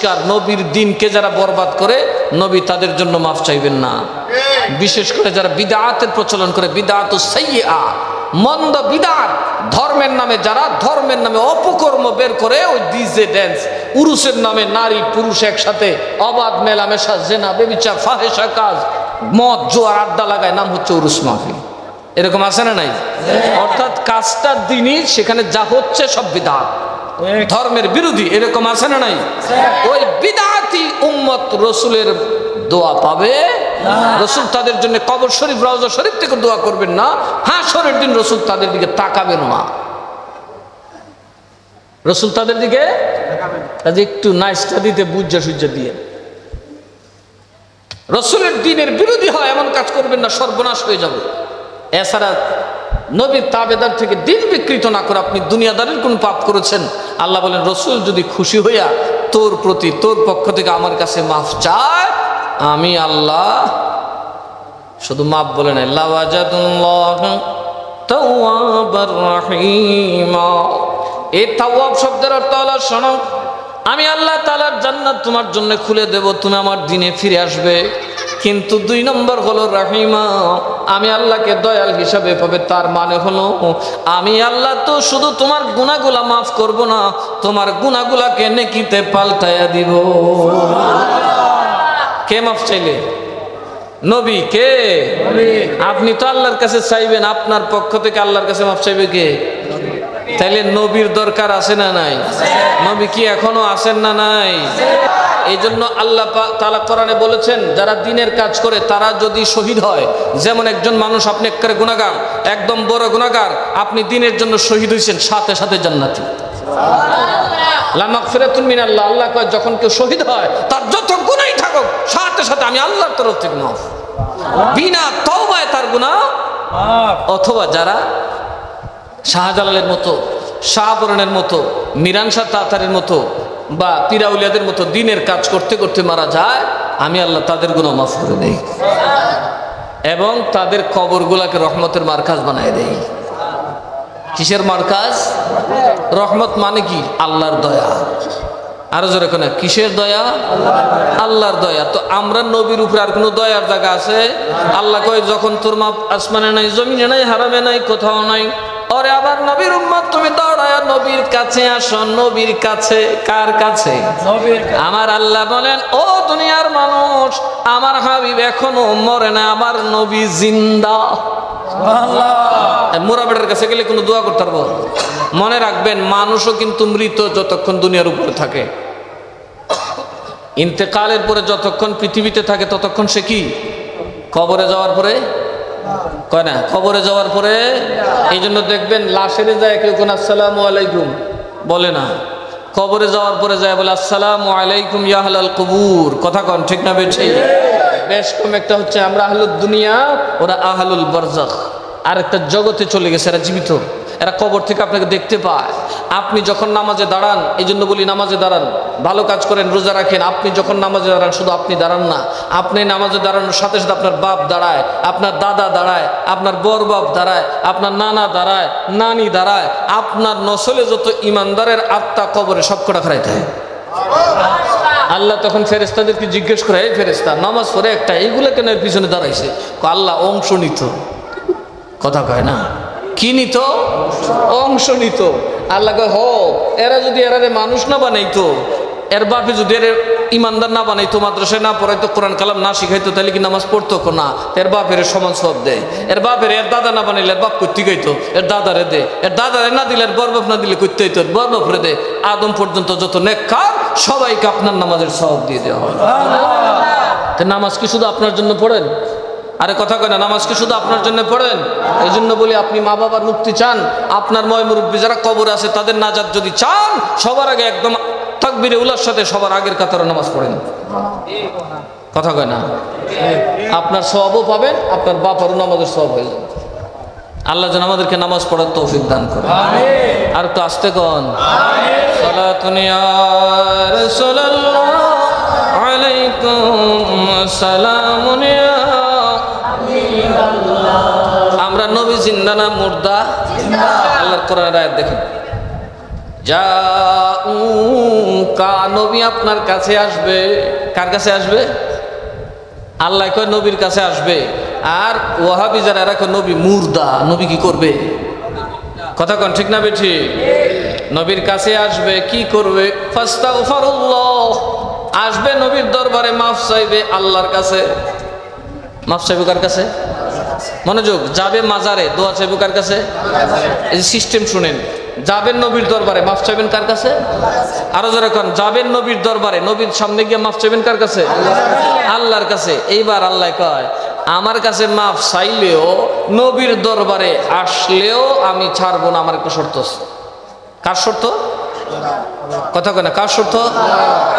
পরিষ্কার, নবীর দিনকে যারা বরবাদ করে নবী তাদের জন্য মাফ চাইবেন না। বিশেষ করে যারা বিদআতের প্রচলন করে, বিদআতুস সাইয়্যিআ, মন্দ বিদআত, ধর্মের নামে যারা ধর্মের নামে অপকর্ম বের করে, ওই ডিজে ড্যান্স, উরুসের নামে নারী পুরুষ একসাথে অবাধ মেলামেশা, জেনা, ব্যভিচার, ফাহেশা কাজ, মদ জোয়ার আড্ডা লাগায়, নাম হচ্ছে উরুস মাহফিল। এরকম আছে না নাই? অর্থাৎ কাজটা দিনই, সেখানে যা হচ্ছে সব বিদআত, ধর্মের বিরোধী। এরকম আছে না নাই? ওই বিদআতি উম্মত রসুলের দোয়া পাবে? রসুল তাদের জন্য কবর শরীফ, রওজা শরীফ থেকে দোয়া করবেন না। হাশরের দিন রসুল তাদের দিকে তাকাবেন না। রসুল তাদের দিকে কাজে একটু নাইসটা দিতে বুঝা সুজ্জা দিয়ে। রসুলের দিনের বিরোধী হয় এমন কাজ করবেন না, সর্বনাশ হয়ে যাবে। এছাড়া নবীর তাবেদার থেকে দিন বিকৃত না করে আপনি দুনিয়াদারের কোন পাপ করেছেন, আল্লাহ বলেন রসুল যদি খুশি হইয়া তোর প্রতি, তোর পক্ষ থেকে আমার কাছে মাফ চায়, আমি আল্লাহ শুধু মাফ বলে নাই, লাওয়াজাদুল্লাহ তাওয়াবার রহিমা। এই তাওয়াব শব্দের অর্থ হলো, শোনো, আমি আল্লাহ তাআলার জান্নাত তোমার জন্য খুলে দেব, তুমি আমার দিনে ফিরে আসবে। কিন্তু 2 নম্বর হলো রাহিমা, আমি আল্লাহকে দয়াল হিসাবে পাবে। তার মানে হলো আমি আল্লাহ তো শুধু তোমার গুনাহগুলা মাফ করব না, তোমার গুনাহগুলাকে নেকিতে পাল্টায়া দিব। কে মাফ চাইলে? নবী। কে? আপনি তো আল্লাহর কাছে চাইবেন, আপনার পক্ষ থেকে আল্লাহর কাছে মাফ চাইবে কে? তাইলে নবীর দরকার আছে না নাই? নবী কি এখনো আছেন না নাই? এই জন্য আল্লাহ তাআলা কোরআনে বলেছেন, যারা দিনের কাজ করে তারা যদি শহীদ হয়, যেমন একজন মানুষ, আপনি একবারে গুনাহগার, একদম বড় গুনাহগার, আপনি দিনের জন্য শহীদ হয়েছেন, সাথে সাথে জান্নাতি। লা মাগফিরাতুন মিনাল্লাহ, আল্লাহ কয় যখন কেউ শহীদ হয় তার যত গুনাহই থাকুক সাথে সাথে আমি আল্লাহর তরফ থেকে মাফ, বিনা তওবায় তার গুনাহ মাফ। অথবা যারা শাহজালালের মতো, শাহবরণের মতো, মিরান শাহ তাতারের মতো বা পীরাউলিয়াদের মতো দিনের কাজ করতে করতে মারা যায়, আমি আল্লাহ তাদের গুনাহ মাফ করে দেই এবং তাদের কবরগুলাকে রহমতের মারকাজ বানায় দেই। কিসের মারকাজ? রহমত মানে কি? আল্লাহর দয়া। আরো জোরে কোন কিসের দয়া? আল্লাহর দয়া। তো আমরা নবীর উপরে আর কোন দয়ার জায়গা আছে? আল্লাহ কয় যখন তোর মাপ আসমানে নাই, জমিনে নাই, হারামে নাই, কোথাও নাই, ওরে আবার নবীর উম্মত তুমি দৌড়ায়া নবীর কাছে আসো। নবীর কাছে? কার কাছে? আমার আল্লাহ বলেন, ও দুনিয়ার মানুষ, আমার হাবিব এখনো মরে না, আমার নবী জিন্দা। মুরা বেটার কাছে গেলে কোনো দোয়া করতে পারবো? মনে রাখবেন, মানুষও কিন্তু মৃত যতক্ষণ দুনিয়ার উপরে থাকে। ইন্তেকালের পরে যতক্ষণ পৃথিবীতে থাকে ততক্ষণ সে কি? কবরে যাওয়ার পরে কয় না, কবরে যাওয়ার পরে। এই জন্য দেখবেন লাশের যায় কেউ কোন আসসালামু আলাইকুম বলে না, কবরে যাওয়ার পরে যায় বলে আসসালামু আলাইকুম ইয়া আহলাল কুবুর। কথা কন ঠিক না বেঠিক? বেশ কম একটা হচ্ছে আমরা আহলুদ দুনিয়া, ওরা আহলুল বারজাখ, আর একটা জগতে চলে গেছে, এরা জীবিত, এরা কবর থেকে আপনাকে দেখতে পায়। আপনি যখন নামাজে দাঁড়ান, এই জন্য বলি নামাজে দাঁড়ান, ভালো কাজ করেন, রোজা রাখেন। আপনি যখন নামাজে দাঁড়ান, শুধু আপনি দাঁড়ান না, আপনি নামাজে দাঁড়ানোর সাথে সাথে আপনার বাপ দাঁড়ায়, আপনার দাদা দাঁড়ায়, আপনার বড় বাপ দাঁড়ায়, আপনার নানা দাঁড়ায়, নানি দাঁড়ায়, আপনার নসলে যত ইমানদারের আত্মা কবরে সব কটা খারাইতে হয়। আল্লাহ তখন ফেরেশতাদেরকে জিজ্ঞেস করে, এই ফেরেশতা, নামাজ পড়ে একটা এইগুলো কেন এর পিছনে দাঁড়াইছে? আল্লাহ অংশ নিত। কথা কয় না, কি নিত? অংশ নিত। আল্লাহ কয়, হ, এরা যদি এরারে মানুষ না বানাইতো, এর বাপে যদি এর ইমানদার না বানাইতো, মাদ্রাসায় না পড়াইতো, কোরআন কালাম না শিখাইতো, তাহলে কি নামাজ পড়তো না? এর বাপের সমান সব দেয়। এর বাপের, এর দাদা না বানাইলে এর বাপ করতে গইতো, এর দাদারে দে, এর দাদারে না দিলে এর বড় বাপ না দিলে করতে হইতো, বড় বাপরে দে। আদম পর্যন্ত যত নেককার সবাইকে আপনার নামাজের সওয়াব দিয়ে দেওয়া হয়। তো নামাজ কি শুধু আপনার জন্য পড়েন? আরে কথা কয় না, নামাজ কি শুধু আপনার জন্য পড়েন? এই জন্য বলি, আপনি মা বাবার মুক্তি চান, আপনার ময় মুরব্বী যারা কবরে আছে তাদের নাজাত যদি চান, সবার আগে একদম তাকবীরে উলার সাথে সবার আগের কাতারে নামাজ পড়েন। কথা কয় না, আপনার সওয়াবও পাবেন, আপনার বাপারও নামাজের সওয়াব হয়ে যাবে। আল্লাহ যেন আমাদেরকে নামাজ পড়ার তৌফিক দান করে। আর একটু আস্তে কন, সালাতুন ইয়া রাসূলুল্লাহ আলাইকুম সালামুন ইয়া। আমরা নবী জিন্দা না মুর্দা? আল্লাহর কোরআনের আয়াত দেখেন, জাউ নবী আপনার কাছে আসবে। কার কাছে আসবে? আল্লাহ কয় নবীর কাছে আসবে। আর ওয়াহাবি যারা এরা কয় নবী মুর্দা, নবী কি করবে? কথা কন ঠিক না বেঠি? নবীর কাছে আসবে, কি করবে? ফাস্তাগফিরুল্লাহ, আসবে নবীর দরবারে, মাফ চাইবে আল্লাহর কাছে। মাফ চাইবে কার কাছে? মনোযোগ, যাবে মাজারে, দোয়া চাইবে কার কাছে? এই সিস্টেম শুনেন, যাবেন নবীর দরবারে, মাফ চাইবেন কার কাছে? আরো যারা কন, যাবেন নবীর দরবারে, নবীর সামনে গিয়ে মাফ চাইবেন কার কাছে? আল্লাহর কাছে। এইবার আল্লাহ কয়, আমার কাছে মাফ চাইলেও, নবীর দরবারে আসলেও আমি ছাড়বো না, আমার একটা শর্ত আছে। কার শর্ত? কথা কয় না, কার শর্ত?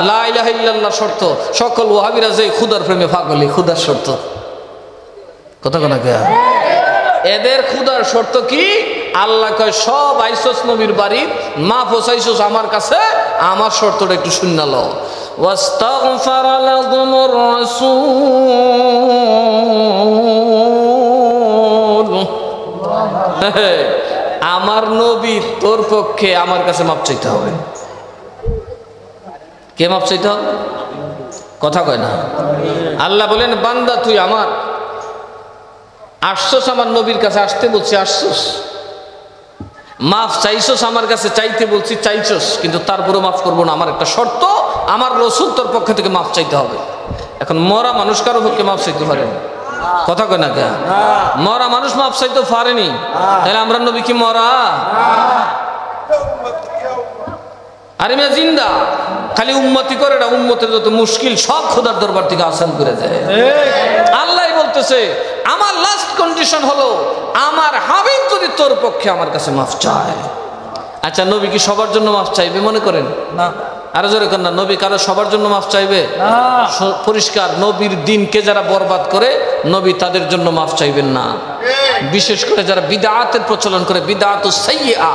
লা ইলাহা ইল্লাল্লাহ শর্ত। সকল ওয়াহাবিরা যে খুদার প্রেমে পাগলি, খুদার শর্ত। কথা কয় না কে? এদের খুদার শর্ত কি? আল্লাহ কয় সব আইসোস নবীর বাড়ি, মাফ চাইছোস আমার কাছে, আমার শর্তটা একটু শুনে নাও। ওয়াস্তাগফার লাহুমুর রাসূল, আমার নবী তোর পক্ষে আমার কাছে মাপ চাইতে হবে। কে মাপ চাইতে হবে? কথা কয় না। আল্লাহ বলেন, বান্দা তুই আমার আসছোস, আমার নবীর কাছে আসতে বলছি, আসছোস, মাফ চাইছোস আমার কাছে, চাইতে বলছি চাইছোস, কিন্তু তারপরেও মাফ করবো না, আমার একটা শর্ত, আমার রসুল তোর পক্ষ থেকে মাফ চাইতে হবে। এখন মরা মানুষ কারো পক্ষে মাফ চাইতে পারেনি। কথা কয় না কে? মরা মানুষ মাফ চাইতে পারেনি, তাহলে আমরা নবী কি মরা? আরে মেয়ে জিন্দা, খালি উম্মতি করে না, উম্মতের যত মুশকিল সব খোদার দরবার থেকে আসান করে দেয়। আল্লাহ বলতেছে, আমার লাস্ট কন্ডিশন হলো, আমার হাবিব যদি তোর পক্ষে আমার কাছে মাফ চায়। আচ্ছা, নবী কি সবার জন্য মাফ চাইবে মনে করেন? না। আরো জোরে কর না, নবী কারো সবার জন্য মাফ চাইবে? পরিষ্কার, নবীর দিনকে যারা বরবাদ করে, নবী তাদের জন্য মাফ চাইবেন না। বিশেষ করে যারা বিদআতের প্রচলন করে, বিদআতুস সাইয়্যিআ,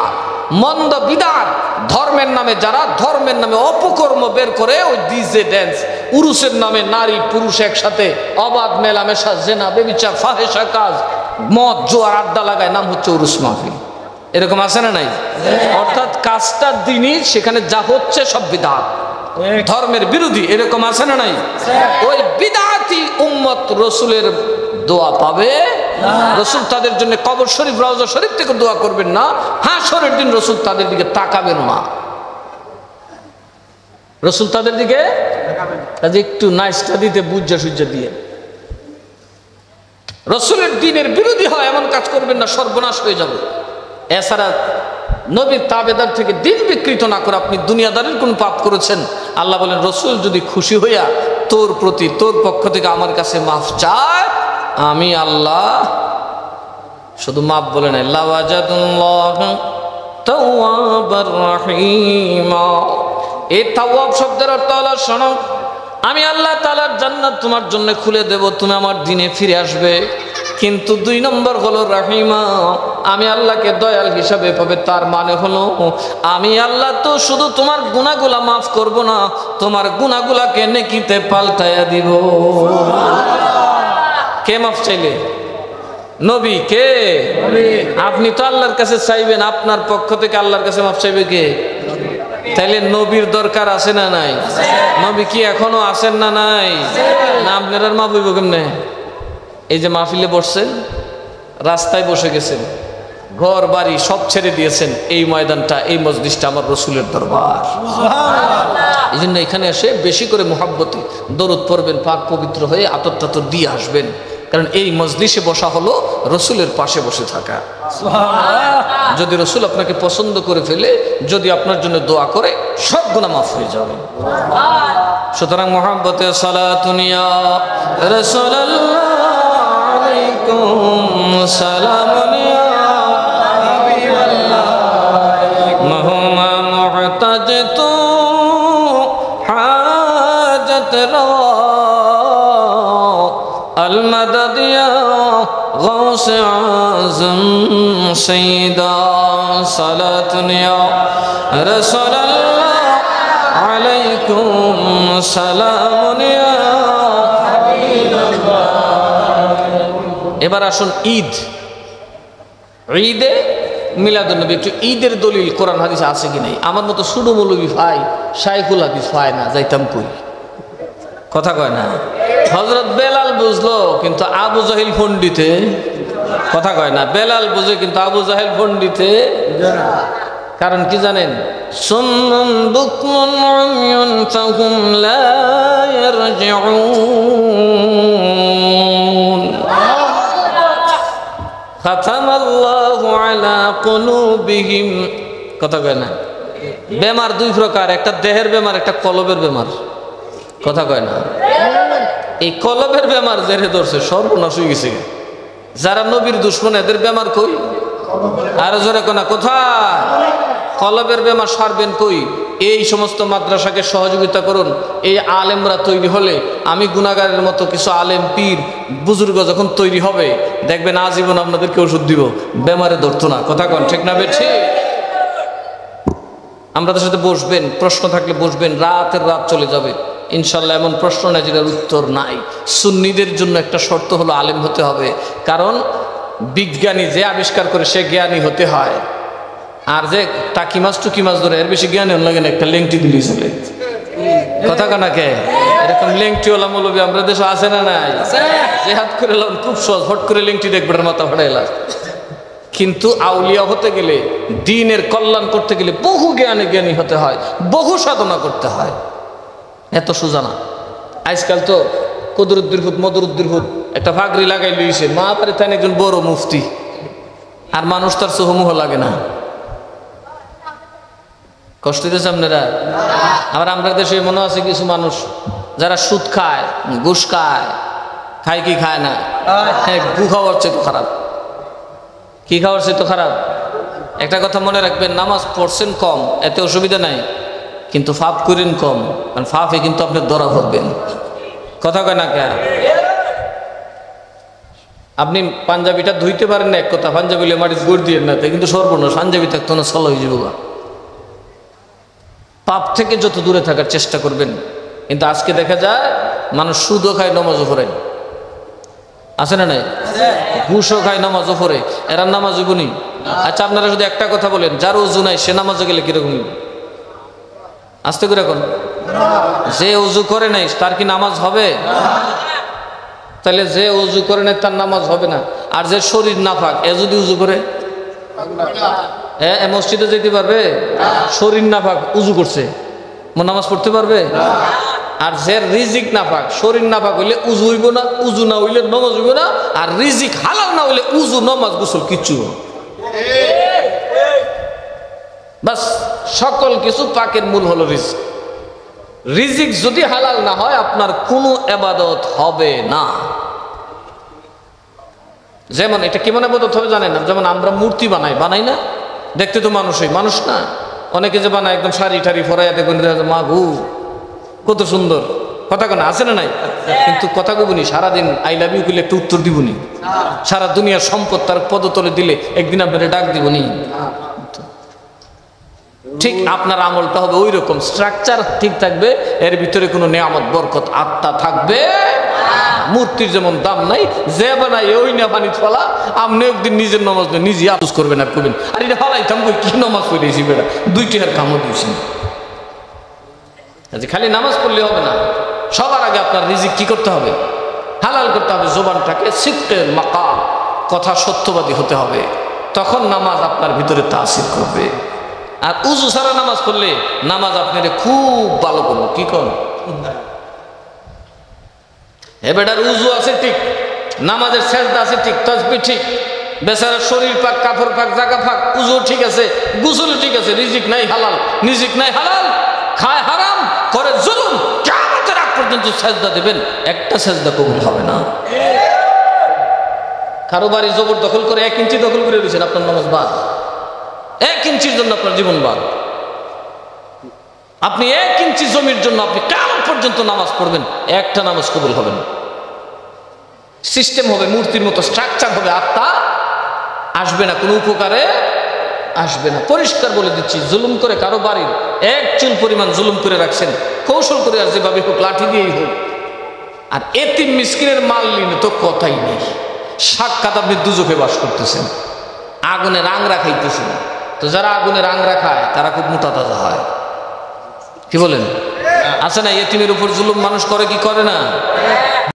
মন্দ বিদআত, ধর্মের নামে যারা ধর্মের নামে অপকর্ম বের করে, ওই ডিজে ড্যান্স, উরুসের নামে নারী পুরুষ একসাথে অবাধ মেলামেশা, জেনা, বেবিচার, ফাহেশা কাজ, মদ জোয়ার আড্ডা লাগায়, নাম হচ্ছে উরুস মাহফিল। এরকম আছে না নাই? অর্থাৎ কাজটা দিনই, সেখানে যা হচ্ছে সব বিদআত, ধর্মের বিরোধী। এরকম আছে না নাই? ওই বিদআতি উম্মত রসুলের দোয়া পাবে? রসুল তাদের জন্য কবর শরীফ, রওজা শরীফ থেকে দোয়া করবেন না, হাশরের দিন রসুল তাদের দিকে তাকাবেন না। রসুল তাদের দিকে একটু নাইসটা দিতে, বুঝা সুজ্জা দিয়ে। রসুলের দিনের বিরোধী হয় এমন কাজ করবেন না, সর্বনাশ হয়ে যাবে। এছাড়া নবীর তাবেদার থেকে দিন বিকৃত না করে আপনি দুনিয়াদারির কোন পাপ করেছেন, আল্লাহ বলেন, রসুল যদি খুশি হইয়া তোর প্রতি, তোর পক্ষ থেকে আমার কাছে মাফ চায়, আমি আল্লাহ শুধু মাফ বলে নাই, লাওয়াজাদুল্লাহ তাওয়াবার রহিমা। এই তাওয়াব শব্দের অর্থ হলো, শোনো, আমি আল্লাহ তাআলার জান্নাত তোমার জন্য খুলে দেব, তুমি আমার দিনে ফিরে আসবে। কিন্তু 2 নম্বর হলো রাহিমা, আমি আল্লাহকে দয়াল হিসাবে পাবে। তার মানে হলো, আমি আল্লাহ তো শুধু তোমার গুনাহগুলা মাফ করব না, তোমার গুনাহগুলাকে নেকিতে পাল্টায়া দিব। কে মাফ চাইলে? নবী। কে? আপনি তো আল্লাহর কাছে চাইবেন, আপনার পক্ষ থেকে আল্লাহর কাছে মাফ চাইবে কে? তাইলে নবীর দরকার আছে না নাই? নবী কি এখনো আছেন না নাই? না আপনার আর মাফ হইব কেমনে? এই যে মাহফিলে বসছেন, রাস্তায় বসে গেছেন, ঘর বাড়ি সব ছেড়ে দিয়েছেন, এই ময়দানটা, এই মজলিসটা আমার রসুলের দরবার। এই জন্য এখানে এসে বেশি করে মুহাব্বতে দরুদ পড়বেন, পাক পবিত্র হয়ে আতর টাতর দিয়ে আসবেন, কারণ এই মজলিসে বসা হলো রসুলের পাশে বসে থাকা। যদি রসুল আপনাকে পছন্দ করে ফেলে, যদি আপনার জন্য দোয়া করে, সব গুনাহ মাফ হয়ে যাবে। সুতরাং মুহাব্বতে সালাতুন ইয়া রাসূলুল্লাহ আলাইকুম সালামুন ইয়া হাবিবাল্লাহ মহুমা মুহতাজতু হাজাত المدد يا غوث اعظم سيدا صلاة يا رسول الله عليكم سلام يا حبيب الله। এবার আসুন ঈদ। ঈদে মিলাদুন্নবী একটু ঈদের দলিল কোরআন হাদিস আছে কি নাই? আমার মতো সুডু মৌলবী ভাই শাইখুল হাদিস পায় না, যাইতাম কই? কথা কয় না। হযরত বেলাল বুঝলো কিন্তু আবু জাহিল পণ্ডিতে কথা কয় না। বেলাল বুঝে কিন্তু আবু জাহিল পণ্ডিতে। কারণ কি জানেন? সুম্মুন বুকমুন উময়ুন ফাহুম লা ইয়ারজিউন খাতামাল্লাহু আলা কুলুবিহিম। কথা কয় না। বেমার দুই প্রকার, একটা দেহের বেমার, একটা কলবের বেমার। কথা কয় না। এই কলবের বেমার জেরে ধরছে, সর্বনাশ হয়ে গেছে। যারা নবীর দুশমন এদের বেমার কই? আরো জোরে কোনা কোথায়? কলবের বেমার সারবেন কই? এই সমস্ত মাদ্রাসাকে সহযোগিতা করুন। এই আলেমরা তৈরি হলে, আমি গুনাহগারের মতো কিছু আলেম পীর বুজুর্গ যখন তৈরি হবে, দেখবেন আজীবন আপনাদেরকে ওষুধ দিব, বেমারে ধরতো না। কথা কন ঠিক না বেঠি? আমাদের সাথে বসবেন, প্রশ্ন থাকলে বসবেন, রাতের রাত চলে যাবে ইনশাল্লাহ। এমন প্রশ্ন নাই যেটার উত্তর নাই। সুন্নিদের জন্য একটা শর্ত হলো আলেম হতে হবে। কারণ বিজ্ঞানী যে আবিষ্কার করে সে জ্ঞানী হতে হয়। আর যে টাকি মাছ টুকি মাছ ধরে এর বেশি জ্ঞানী লাগে না, একটা লেংটি দিলেই চলে। কথা কানাকে এরকম লেংটিওয়ালা মৌলবী আমরা দেশে আছে না নাই? যে হাত করে খুব সহজ, হট করে লেংটি দেখবে মাথা ফাটাইলা। কিন্তু আউলিয়া হতে গেলে, দ্বীনের কল্যাণ করতে গেলে বহু জ্ঞানী হতে হয়, বহু সাধনা করতে হয়। এত সোজা না। আজকাল তো কদরুদ্দির হুদ মদরুদ্দির হুদ একটা ফাগরি লাগাই লইছে, মা পারে তাই একজন বড় মুফতি, আর মানুষ তার সোহমুহ লাগে না। কষ্ট দিয়েছে আপনারা? আবার আমরা দেশে মনে আছে কিছু মানুষ যারা সুদ খায়, ঘুষ খায়, খায় কি খায় না? গু খাওয়ার চেয়ে তো খারাপ। কি খাওয়ার চেয়ে তো খারাপ? একটা কথা মনে রাখবেন, নামাজ পড়ছেন কম, এতে অসুবিধা নাই, কিন্তু ফাপ করেন কম, কারণ ফাপে কিন্তু আপনি ধরা পড়বেন। কথা কয় না কে? আপনি পাঞ্জাবিটা ধুইতে পারেন না এক কথা, পাঞ্জাবি মাটির গোড় দিয়ে না, কিন্তু সর্বনাশ, পাঞ্জাবি থাকতো না, সল হয়ে যাবো। পাপ থেকে যত দূরে থাকার চেষ্টা করবেন। কিন্তু আজকে দেখা যায় মানুষ সুদও খায়, নামাজও পড়ে। আছে না নাই? ঘুষও খায়, নামাজও পড়ে। এরা নামাজ হইবনি? আচ্ছা আপনারা যদি একটা কথা বলেন, যার উজু নাই সে নামাজে গেলে কিরকম? আস্তে করে এখন যে উজু করে নাই তার কি নামাজ হবে? তাহলে যে উজু করে নাই তার নামাজ হবে না। আর যে শরীর নাপাক এ যদি উজু করে, মসজিদে যেতে পারবে? শরীর নাপাক উজু করছে, নামাজ পড়তে পারবে? আর যে রিজিক নাপাক, শরীর নাপাক হইলে উজু হইব না, উজু না হইলে নামাজ হইব না, আর রিজিক হালাল না হইলে উজু নামাজ গোসল কিচ্ছু। বাস, সকল কিছু পাকের মূল হলো রিজিক। রিজিক যদি হালাল না হয় আপনার কোনো ইবাদত হবে না। যেমন এটা কেমন ইবাদত হবে জানেন না? যেমন আমরা মূর্তি বানাই না, দেখতে তো মানুষই, মানুষ না? অনেকে যে বানায় একদম শাড়ি ঠাড়ি ফরাইয়া দেখবেন, মা গু কত সুন্দর। কথা কেন আছে না নাই? কিন্তু কথা কবনি সারাদিন আই লাভ ইউ করলে একটু উত্তর দিবনি, সারা দুনিয়ার সম্পদ তার পদতলে দিলে একদিন আপনারা ডাক দিবনি। ঠিক আপনার আমলটা হবে ওই রকম, স্ট্রাকচার ঠিক থাকবে, এর ভিতরে কোনো নিয়ামত বরকত আত্মা থাকবে। মূর্তির যেমন দাম নাই, যে বানাই ওই না বানি ফলা। আপনি একদিন নিজের নামাজ নিজে আফসোস করবেন আর করবেন, আর এটা ফালাইতাম কি নামাজ পড়েছি বেড়া, দুইটি হার কামও দিয়েছি। খালি নামাজ পড়লে হবে না, সবার আগে আপনার রিজিক কি করতে হবে? হালাল করতে হবে। জবানটাকে সিদ্কের মাকাম, কথা সত্যবাদী হতে হবে, তখন নামাজ আপনার ভিতরে তাসির করবে। আর উজু ছাড়া নামাজ পড়লে নামাজ আপনার খুব ভালো করবো। কি কর এ বেটার উজু আছে ঠিক, নামাজের সেজদা আছে ঠিক, তাসবিহ ঠিক, বেচারার শরীর পাক, কাপড় পাক, জায়গা পাক, উজু ঠিক আছে, গোসল ঠিক আছে, রিজিক নাই হালাল, রিজিক নাই হালাল, খায় হারাম, করে জুলুম, কিয়ামতের আগ পর্যন্ত সেজদা দেবেন, একটা সেজদা কবুল হবে না। কারো বাড়ি জবরদখল করে 1 ইঞ্চি দখল করে দিয়েছেন, আপনার নামাজ বাদ। 1 ইঞ্চির জন্য আপনার জীবন বাদ। আপনি 1 ইঞ্চি জমির জন্য আপনি কিয়ামত পর্যন্ত নামাজ পড়বেন, একটা নামাজ কবুল হবে না। সিস্টেম হবে মূর্তির মতো, স্ট্রাকচার হবে, আত্মা আসবে না, কোনো উপকারে আসবে না। পরিষ্কার বলে দিচ্ছি, জুলুম করে কারো বাড়ির 1 চুল পরিমাণ জুলুম করে রাখছেন, কৌশল করে, আর যেভাবে হোক, লাঠি দিয়েই হোক, আর এতিম মিসকিনের মাল নিলে তো কথাই নেই, সাক্ষাৎ আপনি দুজকে বাস করতেছেন। আগুনে রাংরা খাইতেছে, তো যারা আগুনে রাংরা খায় তারা খুব মোটা তাজা হয়। কি বলেন? আছে না, ইয়েতিমের উপর জুলুম মানুষ করে কি করে না?